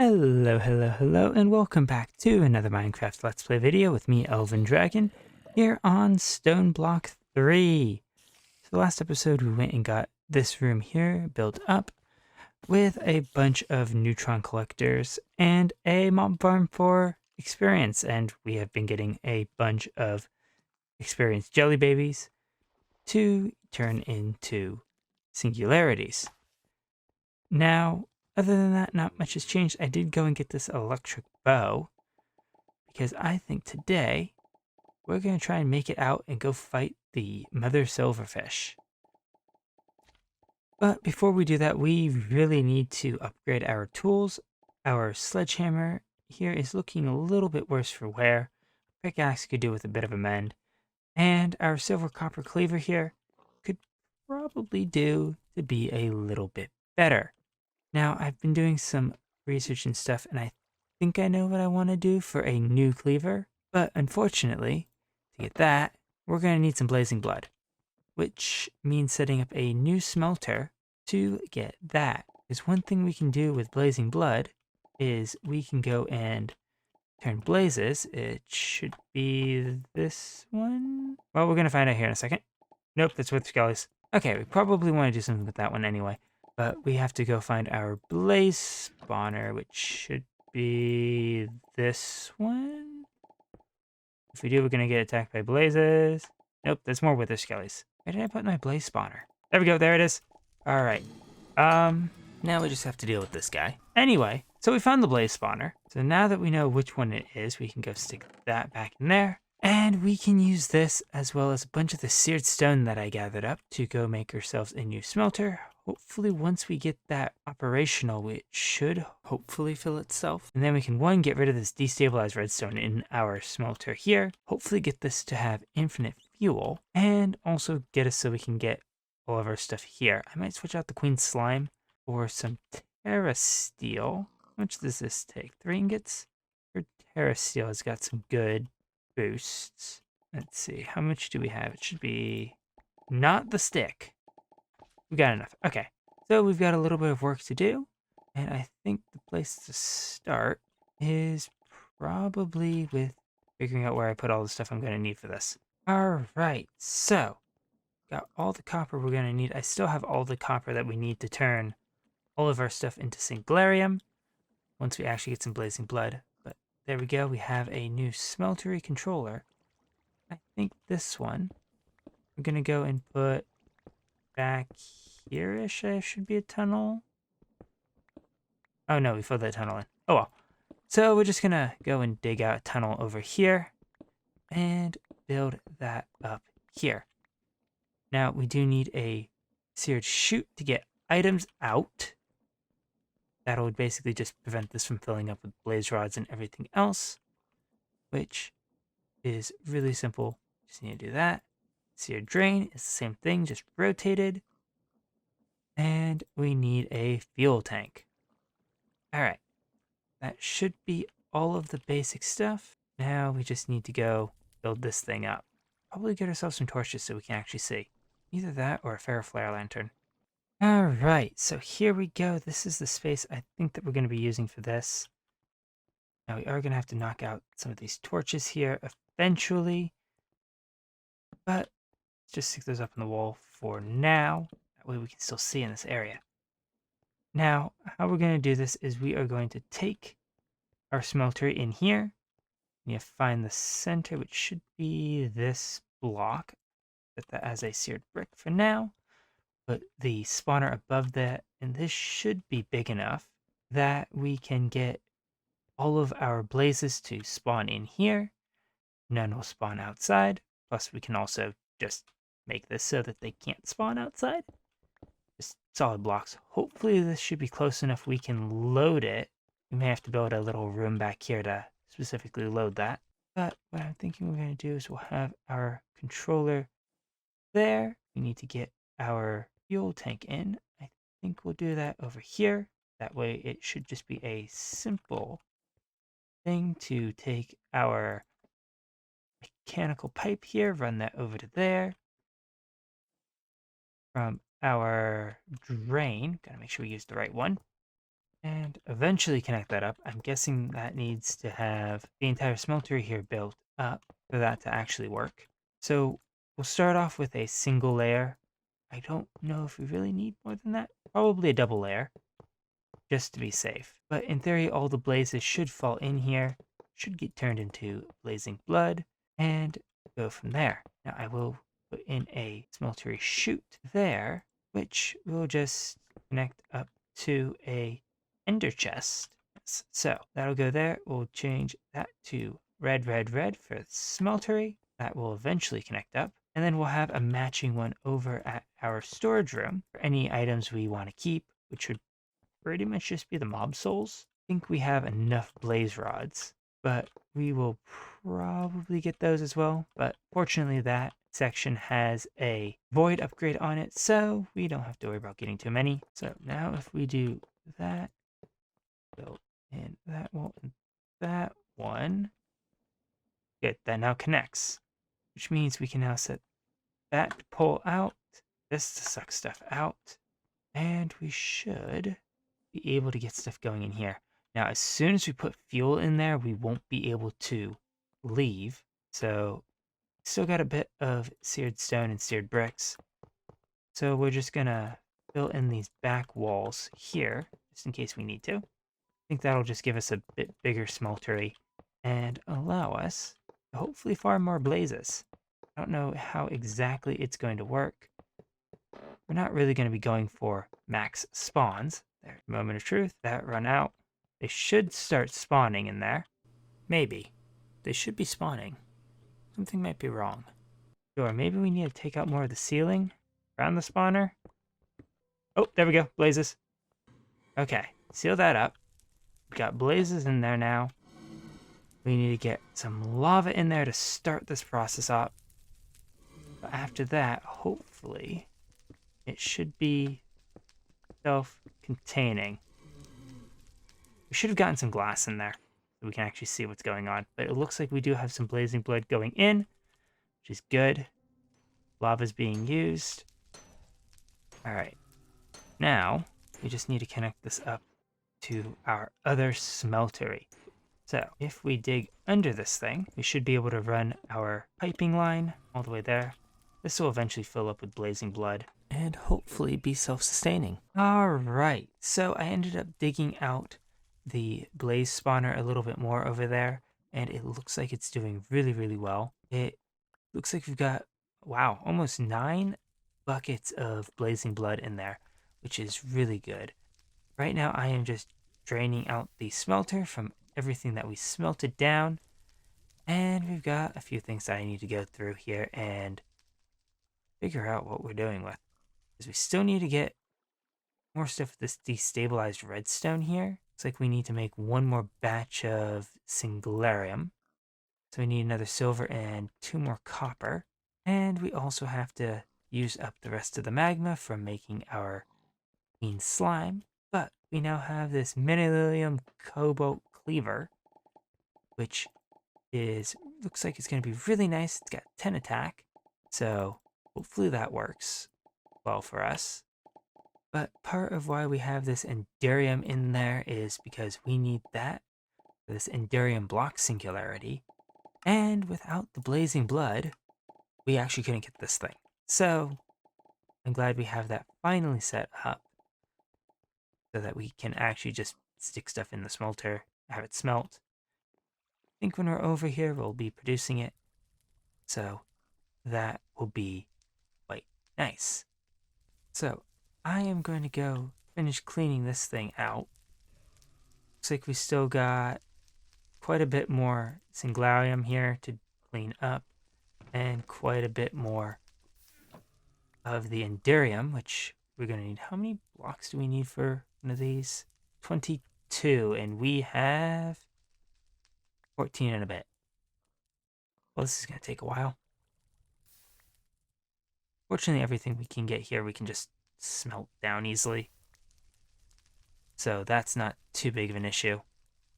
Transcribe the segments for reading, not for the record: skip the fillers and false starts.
Hello, and welcome back to another Minecraft Let's Play video with me, Elven Dragon, here on Stoneblock 3. So last episode we went and got this room here built up with a bunch of neutron collectors and a mob farm for experience, and we have been getting a bunch of experience jelly babies to turn into singularities. Now, other than that, not much has changed. I did go and get this electric bow because I think today we're going to try and make it out and go fight the mother silverfish. But before we do that, we really need to upgrade our tools. Our sledgehammer here is looking a little bit worse for wear. Pickaxe could do with a bit of a mend. And our silver copper cleaver here could probably do to be a little bit better. Now, I've been doing some research and stuff, and I think I know what I want to do for a new cleaver. But unfortunately, to get that, we're going to need some blazing blood, which means setting up a new smelter to get that. Because one thing we can do with blazing blood is we can go and turn blazes. It should be this one. Well, we're going to find out here in a second. Nope, that's with skellies. Okay, we probably want to do something with that one anyway. But we have to go find our blaze spawner, which should be this one. If we do, we're going to get attacked by blazes. Nope, there's more wither skellies. Where did I put my blaze spawner? There we go, there it is. All right. Now we just have to deal with this guy. Anyway, so we found the blaze spawner. So now that we know which one it is, we can go stick that back in there. And we can use this as well as a bunch of the seared stone that I gathered up to go make ourselves a new smelter. Hopefully once we get that operational, it should hopefully fill itself. And then we can, one, get rid of this destabilized redstone in our smelter here. Hopefully get this to have infinite fuel. And also get us so we can get all of our stuff here. I might switch out the queen slime for some terra steel. How much does this take? 3 ingots? Or terra steel has got some good boosts. Let's see, how much do we have? It should be not the stick. We got enough. Okay, so we've got a little bit of work to do, and I think the place to start is probably with figuring out where I put all the stuff I'm going to need for this. All right, so got all the copper we're going to need. I still have all the copper that we need to turn all of our stuff into Singlarium once we actually get some blazing blood. But there we go. We have a new smeltery controller. I think this one we're going to go and put back here-ish. Should be a tunnel. Oh no, we filled that tunnel in. Oh well. So we're just going to go and dig out a tunnel over here and build that up here. Now we do need a seared chute to get items out. That'll basically just prevent this from filling up with blaze rods and everything else, which is really simple. Just need to do that. Seared drain is the same thing, just rotated. And we need a fuel tank. All right, that should be all of the basic stuff. Now we just need to go build this thing up. Probably get ourselves some torches so we can actually see. Either that or a ferroflare lantern. All right, so here we go. This is the space I think that we're going to be using for this. Now we are going to have to knock out some of these torches here eventually. But let's just stick those up on the wall for now. That way we can still see in this area. Now, how we're going to do this is we are going to take our smelter in here. You have to find the center, which should be this block. Set that as a seared brick for now. Put the spawner above that, and this should be big enough that we can get all of our blazes to spawn in here. None will spawn outside. Plus, we can also just make this so that they can't spawn outside. Just solid blocks. Hopefully, this should be close enough we can load it. We may have to build a little room back here to specifically load that. But what I'm thinking we're going to do is we'll have our controller there. We need to get our fuel tank in. I think we'll do that over here. That way it should just be a simple thing to take our mechanical pipe here, run that over to there. From our drain, gotta make sure we use the right one. and eventually connect that up. I'm guessing that needs to have the entire smelter here built up for that to actually work. So we'll start off with a single layer. I don't know if we really need more than that. Probably a double layer, just to be safe. But in theory, all the blazes should fall in here, should get turned into blazing blood, and go from there. Now I will put in a smeltery chute there, which will just connect up to a ender chest. So that'll go there. We'll change that to red, red, red for smeltery. That will eventually connect up. And then we'll have a matching one over at our storage room for any items we want to keep, which would pretty much just be the mob souls. I think we have enough blaze rods, but we will probably get those as well. But fortunately, that section has a void upgrade on it, so we don't have to worry about getting too many. So now if we do that, build in that one, that one, good, that now connects, which means we can now set that to pull out, this to suck stuff out, and we should be able to get stuff going in here. Now, as soon as we put fuel in there, we won't be able to leave. So, still got a bit of seared stone and seared bricks. So we're just gonna fill in these back walls here, just in case we need to. I think that'll just give us a bit bigger smeltery and allow us to hopefully farm more blazes. I don't know how exactly it's going to work. We're not really going to be going for max spawns. There, moment of truth, that run out. They should start spawning in there. Maybe. They should be spawning. Something might be wrong. Or maybe we need to take out more of the ceiling around the spawner. Oh, there we go. Blazes. Okay, seal that up. We've got blazes in there now. We need to get some lava in there to start this process up. But after that, hopefully, it should be self-containing. We should have gotten some glass in there so we can actually see what's going on. But it looks like we do have some blazing blood going in, which is good. Lava's being used. All right. Now, we just need to connect this up to our other smeltery. So, if we dig under this thing, we should be able to run our piping line all the way there. This will eventually fill up with blazing blood and hopefully be self-sustaining. All right, so I ended up digging out the blaze spawner a little bit more over there, and it looks like it's doing really, really well. It looks like we've got, wow, almost 9 buckets of blazing blood in there, which is really good. Right now, I am just draining out the smelter from everything that we smelted down, and we've got a few things that I need to go through here and figure out what we're doing with. Because we still need to get more stuff with this destabilized redstone here. Looks like we need to make one more batch of singularium. So we need another silver and 2 more copper. And we also have to use up the rest of the magma from making our green slime. But we now have this mineralium cobalt cleaver, which looks like it's going to be really nice. It's got 10 attack. So hopefully that works well for us. But part of why we have this Enderium in there is because we need that for this Enderium block singularity. And without the blazing blood, we actually couldn't get this thing. So I'm glad we have that finally set up so that we can actually just stick stuff in the smelter, have it smelt. I think when we're over here, we'll be producing it. So that will be quite nice. So I am going to go finish cleaning this thing out. Looks like we still got quite a bit more Singlarium here to clean up, and quite a bit more of the Enderium, which we're going to need. How many blocks do we need for one of these? 22, and we have 14 and a bit. Well, this is going to take a while. Fortunately, everything we can get here, we can just smelt down easily. So that's not too big of an issue.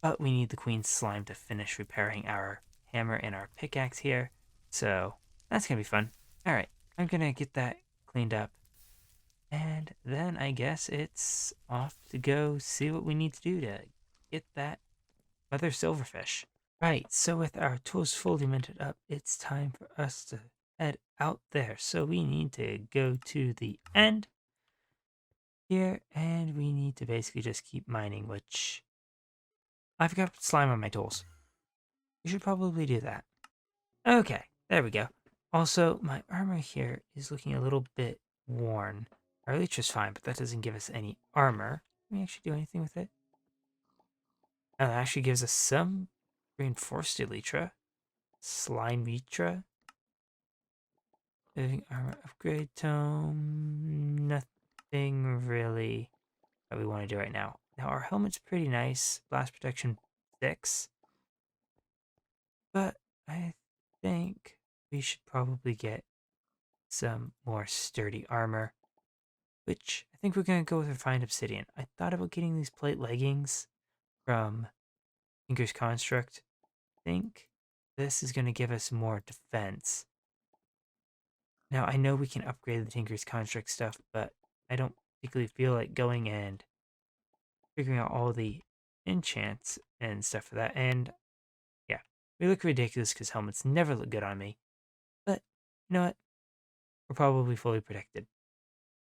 But we need the queen slime to finish repairing our hammer and our pickaxe here. So that's going to be fun. All right, I'm going to get that cleaned up. And then I guess it's off to go see what we need to do to get that other silverfish. Right, so with our tools fully minted up, it's time for us to head out there. So we need to go to the end here, and we need to basically just keep mining, which I've got slime on my tools. We should probably do that. Okay, there we go. Also, my armor here is looking a little bit worn. Our leech is fine, but that doesn't give us any armor. Can we actually do anything with it? Oh, it actually gives us some reinforced elytra, slime elytra, living armor upgrade tome. Nothing really that we want to do right now. Now our helmet's pretty nice, blast protection 6, but I think we should probably get some more sturdy armor, which I think we're gonna go with refined obsidian. I thought about getting these plate leggings from Tinker's Construct. I think this is gonna give us more defense. Now I know we can upgrade the Tinker's Construct stuff, but I don't particularly feel like going and figuring out all the enchants and stuff for that. And yeah, we look ridiculous because helmets never look good on me. But you know what? We're probably fully protected.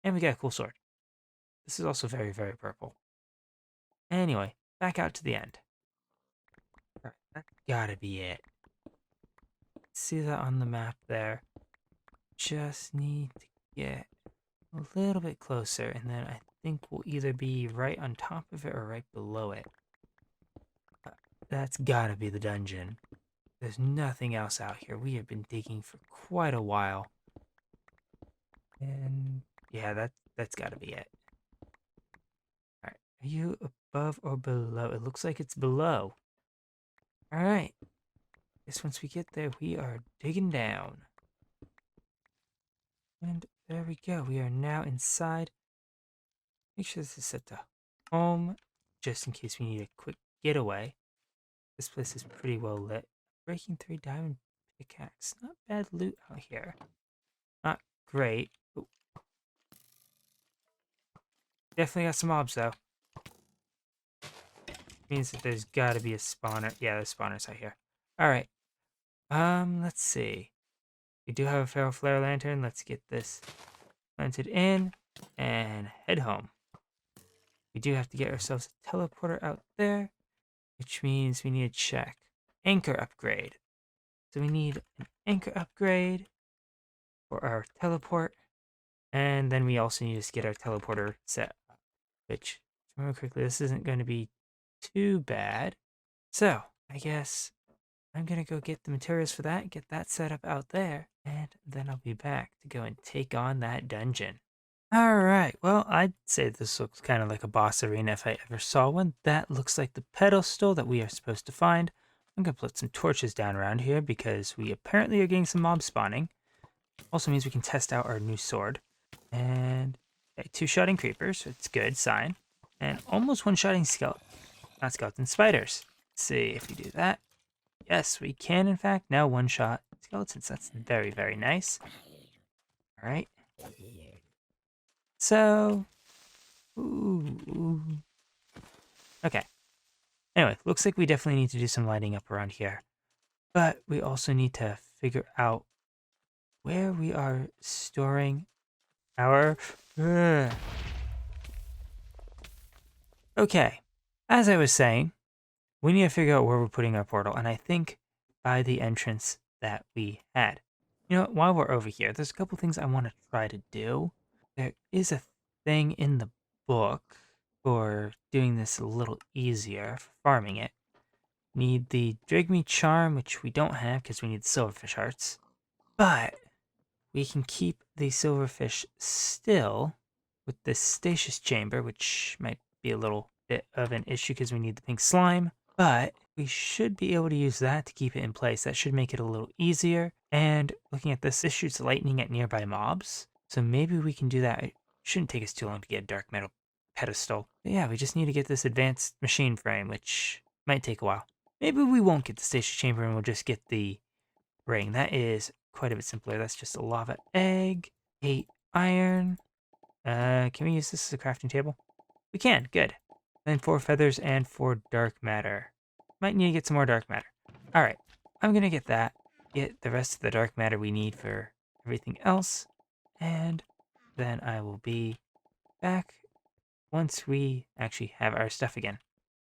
And we got a cool sword. This is also very, very purple. Anyway, back out to the end. Alright, that gotta be it. See that on the map there? Just need to get a little bit closer, and then I think we'll either be right on top of it or right below it. That's gotta be the dungeon. There's nothing else out here. We have been digging for quite a while. And yeah, that's gotta be it. Alright, are you above or below? It looks like it's below. Alright. Guess once we get there, we are digging down. And there we go. We are now inside. Make sure this is set to home, just in case we need a quick getaway. This place is pretty well lit. Breaking 3 diamond pickaxe. Not bad loot out here. Not great. Ooh. Definitely got some mobs though. Means that there's gotta be a spawner. Yeah, there's spawners out here. Alright. Let's see. We do have a feral flare lantern. Let's get this planted in and head home. We do have to get ourselves a teleporter out there, which means we need to check anchor upgrade. So we need an anchor upgrade for our teleport, and then we also need to get our teleporter set up, which, remember quickly, this isn't going to be too bad. So I guess I'm going to go get the materials for that, get that set up out there, and then I'll be back to go and take on that dungeon. Alright, well, I'd say this looks kind of like a boss arena if I ever saw one. That looks like the pedestal that we are supposed to find. I'm going to put some torches down around here because we apparently are getting some mob spawning. Also means we can test out our new sword. And okay, 2-shotting creepers, it's good sign. And almost 1-shotting not skeletons, spiders. Let's see if we do that. Yes, we can in fact now 1-shot skeletons. That's very, very nice. Alright. So, ooh. Okay. Anyway, looks like we definitely need to do some lighting up around here. But we also need to figure out where we are storing our... Okay. As I was saying, we need to figure out where we're putting our portal. And I think by the entrance that we had. You know what? While we're over here, there's a couple things I want to try to do. There is a thing in the book for doing this a little easier, for farming it. Need the Drigme Charm, which we don't have because we need the Silverfish Hearts. But we can keep the Silverfish still with this Stasis Chamber, which might be a little bit of an issue because we need the pink slime. But we should be able to use that to keep it in place. That should make it a little easier. And looking at this shoots lightning at nearby mobs. So maybe we can do that. It shouldn't take us too long to get a dark metal pedestal. But yeah, we just need to get this advanced machine frame, which might take a while. Maybe we won't get the Stasis Chamber and we'll just get the ring. That is quite a bit simpler. That's just a lava egg, 8 iron, Can we use this as a crafting table? We can, good. Then 4 feathers and 4 dark matter. Might need to get some more dark matter. Alright, I'm gonna get that. Get the rest of the dark matter we need for everything else. And then I will be back once we actually have our stuff again.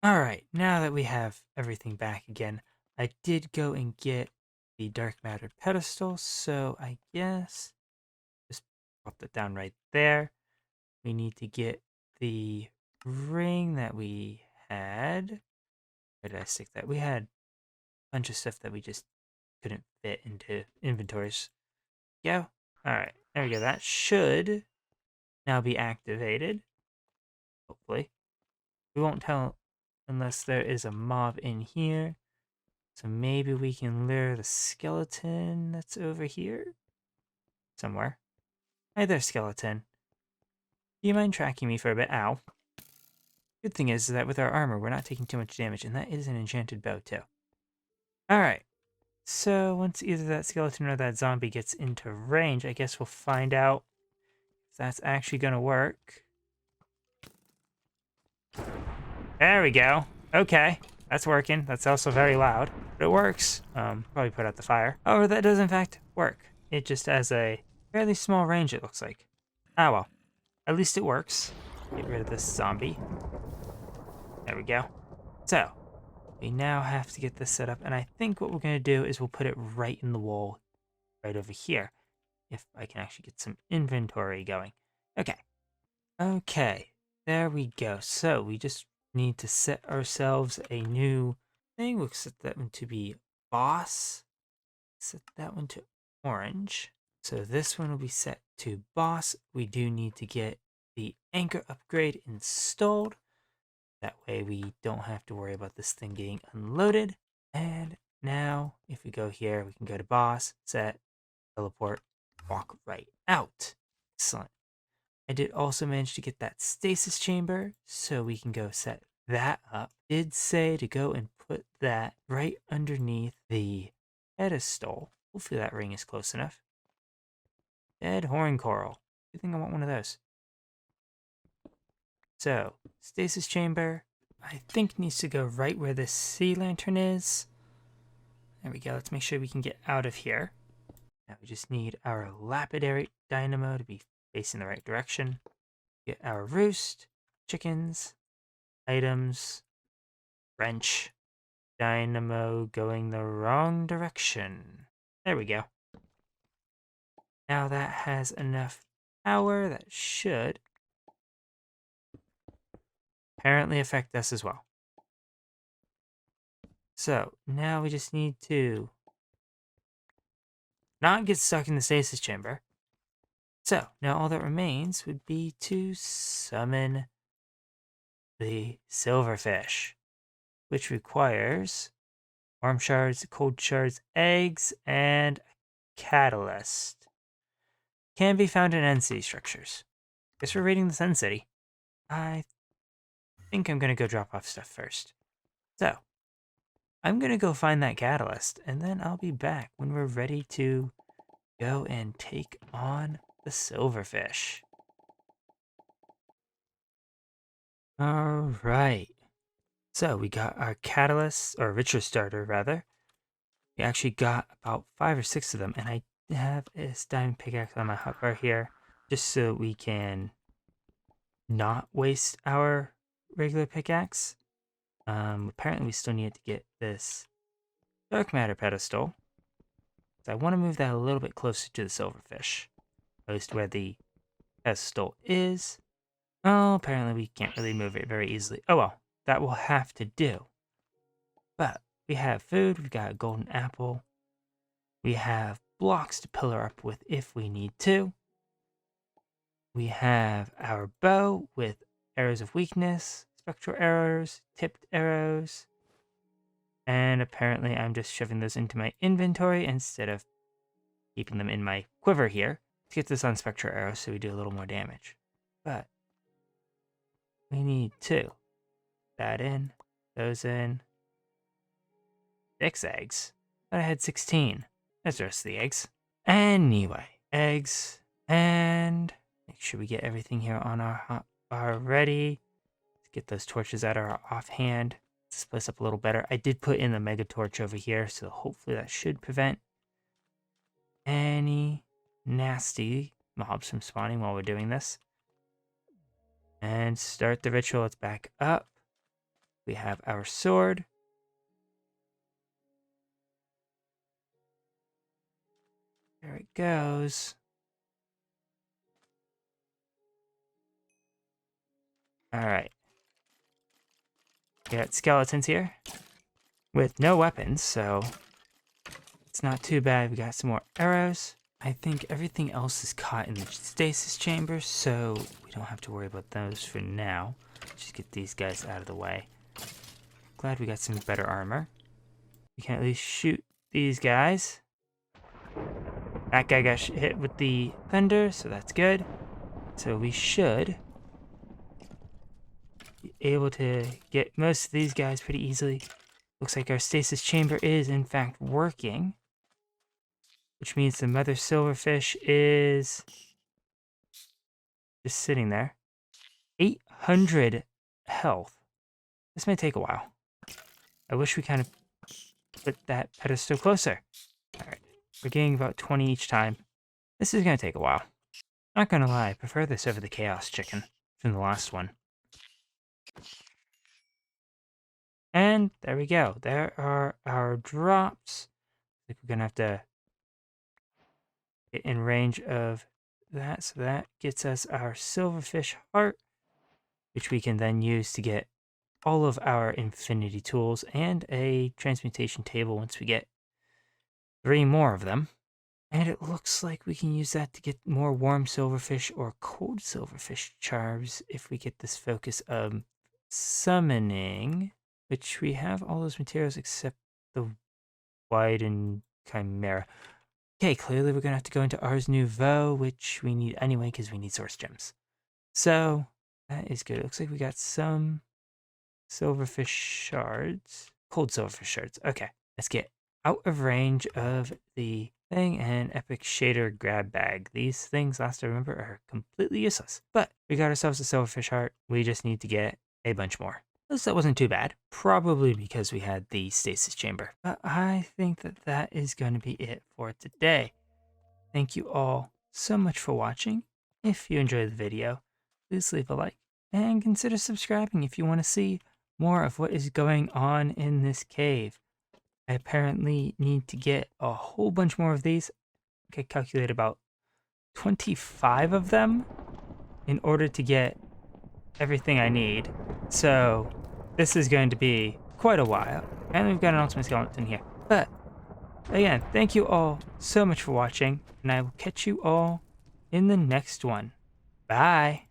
Alright, now that we have everything back again, I did go and get the dark matter pedestal, so I guess just pop that down right there. We need to get the ring that we had. Where did I stick that? We had a bunch of stuff that we just couldn't fit into inventories. Go. Alright, there we go. That should now be activated. Hopefully. We won't tell unless there is a mob in here. So maybe we can lure the skeleton that's over here? Somewhere. Hi there, skeleton. Do you mind tracking me for a bit? Ow. Good thing is that with our armor, we're not taking too much damage, and that is an enchanted bow, too. Alright. So once either that skeleton or that zombie gets into range, I guess we'll find out if that's actually going to work. There we go. Okay. That's working. That's also very loud, but it works. Probably put out the fire. However, that does in fact work. It just has a fairly small range, it looks like. Ah, well. At least it works. Get rid of this zombie. There we go. So, we now have to get this set up, and I think what we're going to do is we'll put it right in the wall, right over here, if I can actually get some inventory going. Okay. Okay. There we go. So, we just need to set ourselves a new thing. We'll set that one to be boss. Set that one to orange. So this one will be set to boss. We do need to get the anchor upgrade installed. That way we don't have to worry about this thing getting unloaded. And now if we go here, we can go to boss, set, teleport, walk right out. Excellent. I did also manage to get that stasis chamber, so we can go set that up. Did say to go and put that right underneath the pedestal. Hopefully that ring is close enough. Dead horn coral. I think I want one of those. So, stasis chamber, I think needs to go right where the sea lantern is. There we go. Let's make sure we can get out of here. Now we just need our lapidary dynamo to be facing the right direction. Get our roost, chickens, items, wrench, dynamo going the wrong direction. There we go. Now that has enough power that should apparently affect us as well. So now we just need to not get stuck in the stasis chamber. So now all that remains would be to summon the silverfish, which requires warm shards, cold shards, eggs, and a catalyst. Can be found in End City structures. Guess we're raiding this End City. I think I'm gonna go drop off stuff first. So, I'm gonna go find that catalyst, and then I'll be back when we're ready to go and take on the silverfish. Alright. So, we got our catalyst, or richer starter, rather. We actually got about 5 or 6 of them, and I have this diamond pickaxe on my hotbar here, just so we can not waste our regular pickaxe. Apparently we still need to get this dark matter pedestal. So I want to move that a little bit closer to the silverfish, close to where the pedestal is. Oh, apparently we can't really move it very easily. Oh well, that will have to do. But we have food, we've got a golden apple. We have blocks to pillar up with if we need to. We have our bow with arrows of weakness, spectral arrows, tipped arrows. And apparently I'm just shoving those into my inventory instead of keeping them in my quiver here. Let's get this on spectral arrows so we do a little more damage. But we need 2. That in, those in. 6 eggs. But I had 16. That's the rest of the eggs. Anyway, eggs and Make sure we get everything here on our hotbar ready. Let's get those torches out of our offhand. Let's place up a little better. I did put in the mega torch over here, so hopefully that should prevent any nasty mobs from spawning while we're doing this. And start the ritual. Let's back up. We have our sword. There it goes. All right. We got skeletons here with no weapons, so it's not too bad. We got some more arrows. I think everything else is caught in the stasis chamber, so we don't have to worry about those for now. Just get these guys out of the way. Glad we got some better armor. We can at least shoot these guys. That guy got hit with the thunder, so that's good. So we should be able to get most of these guys pretty easily. Looks like our stasis chamber is in fact working, which means the mother silverfish is just sitting there. 800 health. This may take a while. I wish we kind of put that pedestal closer. All right, we're getting about 20 each time. This is going to take a while. Not going to lie, I prefer this over the chaos chicken from the last one. And there we go. There are our drops. I think we're going to have to get in range of that. So that gets us our silverfish heart, which we can then use to get all of our infinity tools and a transmutation table once we get 3 more of them. And it looks like we can use that to get more warm silverfish or cold silverfish charms if we get this focus of summoning, which we have all those materials except the white and chimera. Okay, clearly we're going to have to go into Ars Nouveau, which we need anyway because we need source gems. So that is good. It looks like we got some silverfish shards. Cold silverfish shards. Okay, let's get out of range of the thing and epic shader grab bag. These things, last I remember, are completely useless. But we got ourselves a silverfish heart. We just need to get a bunch more. At least that wasn't too bad. Probably because we had the stasis chamber. But I think that that is going to be it for today. Thank you all so much for watching. If you enjoyed the video, please leave a like and consider subscribing if you want to see more of what is going on in this cave. I apparently need to get a whole bunch more of these. I could calculate about 25 of them in order to get everything I need. So this is going to be quite a while. And we've got an ultimate skeleton here. But again, thank you all so much for watching, and I will catch you all in the next one. Bye.